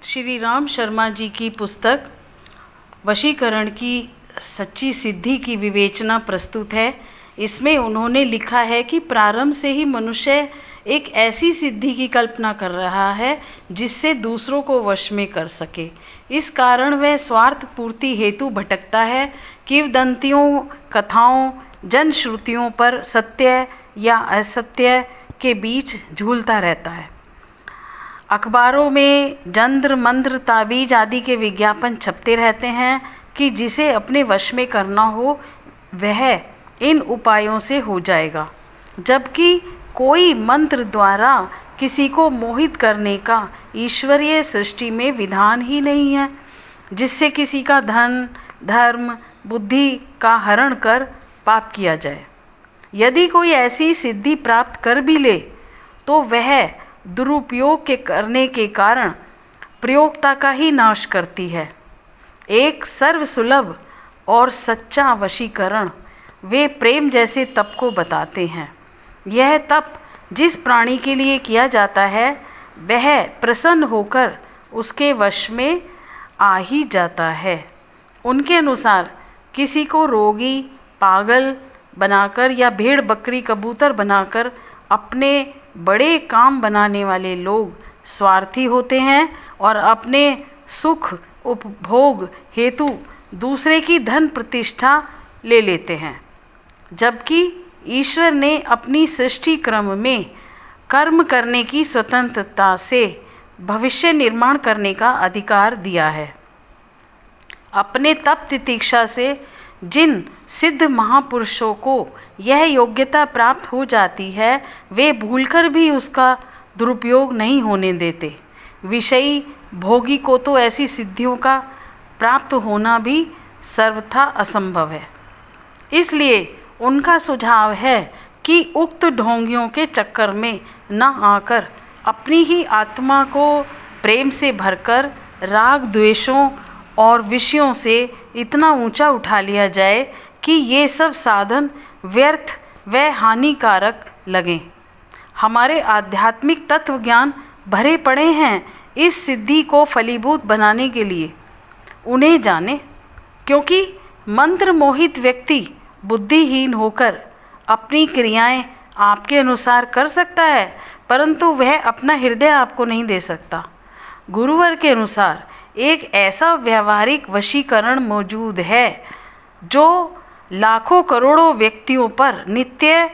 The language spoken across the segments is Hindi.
श्री राम शर्मा जी की पुस्तक वशीकरण की सच्ची सिद्धि की विवेचना प्रस्तुत है। इसमें उन्होंने लिखा है कि प्रारंभ से ही मनुष्य एक ऐसी सिद्धि की कल्पना कर रहा है जिससे दूसरों को वश में कर सके। इस कारण वह स्वार्थ पूर्ति हेतु भटकता है, किंवदंतियों, कथाओं, जनश्रुतियों पर सत्य या असत्य के बीच झूलता रहता है। अखबारों में जंत्र मंत्र ताबीज आदि के विज्ञापन छपते रहते हैं कि जिसे अपने वश में करना हो वह इन उपायों से हो जाएगा, जबकि कोई मंत्र द्वारा किसी को मोहित करने का ईश्वरीय सृष्टि में विधान ही नहीं है, जिससे किसी का धन, धर्म, बुद्धि का हरण कर पाप किया जाए। यदि कोई ऐसी सिद्धि प्राप्त कर भी ले तो वह दुरुपयोग के करने के कारण प्रयोक्ता का ही नाश करती है। एक सर्वसुलभ और सच्चा वशीकरण वे प्रेम जैसे तप को बताते हैं। यह तप जिस प्राणी के लिए किया जाता है वह प्रसन्न होकर उसके वश में आ ही जाता है। उनके अनुसार किसी को रोगी, पागल बनाकर या भेड़ बकरी कबूतर बनाकर अपने बड़े काम बनाने वाले लोग स्वार्थी होते हैं और अपने सुख उपभोग हेतु दूसरे की धन प्रतिष्ठा ले लेते हैं, जबकि ईश्वर ने अपनी सृष्टि क्रम में कर्म करने की स्वतंत्रता से भविष्य निर्माण करने का अधिकार दिया है। अपने तप तितिक्षा से जिन सिद्ध महापुरुषों को यह योग्यता प्राप्त हो जाती है वे भूलकर भी उसका दुरुपयोग नहीं होने देते। विषयी भोगी को तो ऐसी सिद्धियों का प्राप्त होना भी सर्वथा असंभव है। इसलिए उनका सुझाव है कि उक्त ढोंगियों के चक्कर में न आकर अपनी ही आत्मा को प्रेम से भरकर राग द्वेषों और विषयों से इतना ऊंचा उठा लिया जाए कि ये सब साधन व्यर्थ व हानिकारक लगें। हमारे आध्यात्मिक तत्व ज्ञान भरे पड़े हैं इस सिद्धि को फलीभूत बनाने के लिए। उन्हें जाने, क्योंकि मंत्र मोहित व्यक्ति बुद्धिहीन होकर अपनी क्रियाएं आपके अनुसार कर सकता है, परंतु वह अपना हृदय आपको नहीं दे सकता। गुरुवर के अनुसार एक ऐसा व्यावहारिक वशीकरण मौजूद है जो लाखों करोड़ों व्यक्तियों पर नित्य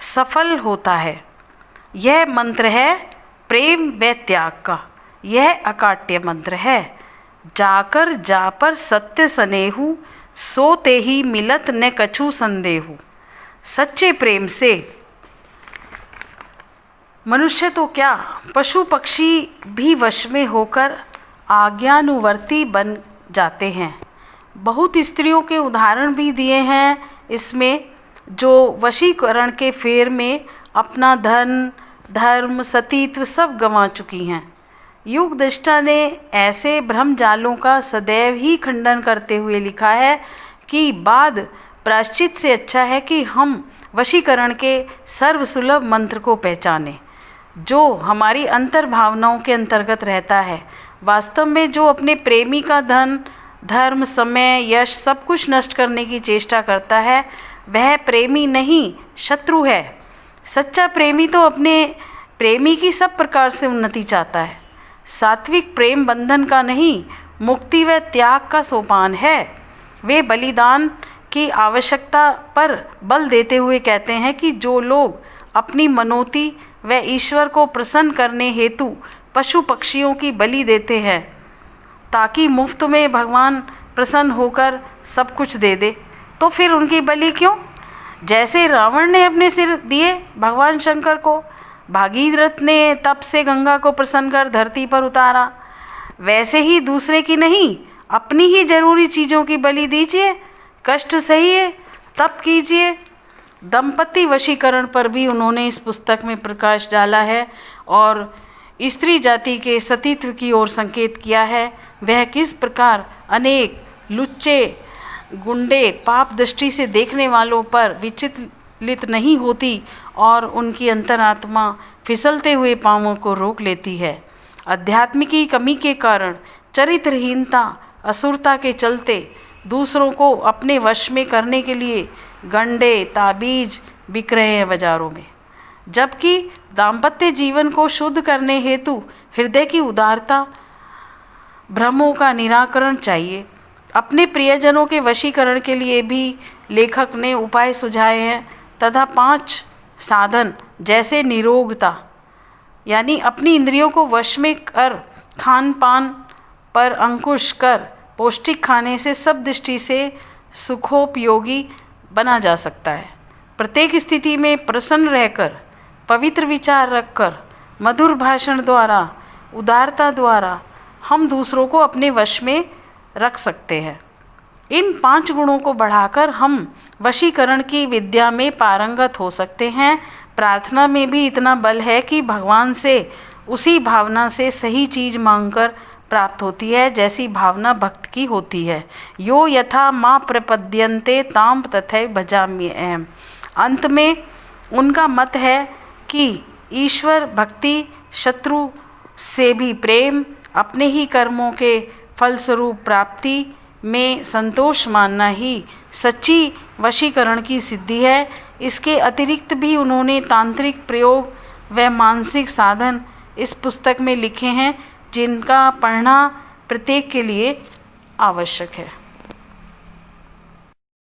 सफल होता है। यह मंत्र है प्रेम व त्याग का। यह अकाट्य मंत्र है। जाकर जा पर सत्य सनेहु, सो ते ही मिलत न कछु संदेहु। सच्चे प्रेम से मनुष्य तो क्या, पशु पक्षी भी वश में होकर आज्ञानुवर्ती बन जाते हैं। बहुत स्त्रियों के उदाहरण भी दिए हैं इसमें, जो वशीकरण के फेर में अपना धन, धर्म, सतीत्व सब गंवा चुकी हैं। युग दृष्टा ने ऐसे भ्रमजालों का सदैव ही खंडन करते हुए लिखा है कि बाद प्रायश्चित से अच्छा है कि हम वशीकरण के सर्वसुलभ मंत्र को पहचानें, जो हमारी अंतर भावनाओं के अंतर्गत रहता है। वास्तव में जो अपने प्रेमी का धन, धर्म, समय, यश सब कुछ नष्ट करने की चेष्टा करता है वह प्रेमी नहीं, शत्रु है। सच्चा प्रेमी तो अपने प्रेमी की सब प्रकार से उन्नति चाहता है। सात्विक प्रेम बंधन का नहीं, मुक्ति व त्याग का सोपान है। वे बलिदान की आवश्यकता पर बल देते हुए कहते हैं कि जो लोग अपनी मनोती व ईश्वर को प्रसन्न करने हेतु पशु पक्षियों की बलि देते हैं ताकि मुफ्त में भगवान प्रसन्न होकर सब कुछ दे दे, तो फिर उनकी बलि क्यों? जैसे रावण ने अपने सिर दिए भगवान शंकर को, भागीरथ ने तप से गंगा को प्रसन्न कर धरती पर उतारा, वैसे ही दूसरे की नहीं अपनी ही जरूरी चीज़ों की बलि दीजिए। कष्ट सहिए, तप कीजिए। दंपति वशीकरण पर भी उन्होंने इस पुस्तक में प्रकाश डाला है और स्त्री जाति के सतीत्व की ओर संकेत किया है। वह किस प्रकार अनेक लुच्चे गुंडे पाप दृष्टि से देखने वालों पर विचलित नहीं होती और उनकी अंतरात्मा फिसलते हुए पांवों को रोक लेती है। अध्यात्म की कमी के कारण, चरित्रहीनता, असुरता के चलते दूसरों को अपने वश में करने के लिए गंडे ताबीज बिक रहे हैं बाजारों में, जबकि दाम्पत्य जीवन को शुद्ध करने हेतु हृदय की उदारता, भ्रमों का निराकरण चाहिए। अपने प्रियजनों के वशीकरण के लिए भी लेखक ने उपाय सुझाए हैं तथा 5 साधन जैसे निरोगता, यानी अपनी इंद्रियों को वश में कर खान पान पर अंकुश कर पौष्टिक खाने से सब दृष्टि से सुखोपयोगी बना जा सकता है। प्रत्येक स्थिति में प्रसन्न रहकर, पवित्र विचार रखकर, मधुर भाषण द्वारा, उदारता द्वारा हम दूसरों को अपने वश में रख सकते हैं। इन 5 गुणों को बढ़ाकर हम वशीकरण की विद्या में पारंगत हो सकते हैं। प्रार्थना में भी इतना बल है कि भगवान से उसी भावना से सही चीज़ मांगकर प्राप्त होती है जैसी भावना भक्त की होती है। यो यथा माँ प्रपद्यन्ते ताम तथैव भजाम्यहम्। अंत में उनका मत है कि ईश्वर भक्ति, शत्रु से भी प्रेम, अपने ही कर्मों के फलस्वरूप प्राप्ति में संतोष मानना ही सच्ची वशीकरण की सिद्धि है। इसके अतिरिक्त भी उन्होंने तांत्रिक प्रयोग व मानसिक साधन इस पुस्तक में लिखे हैं, जिनका पढ़ना प्रत्येक के लिए आवश्यक है।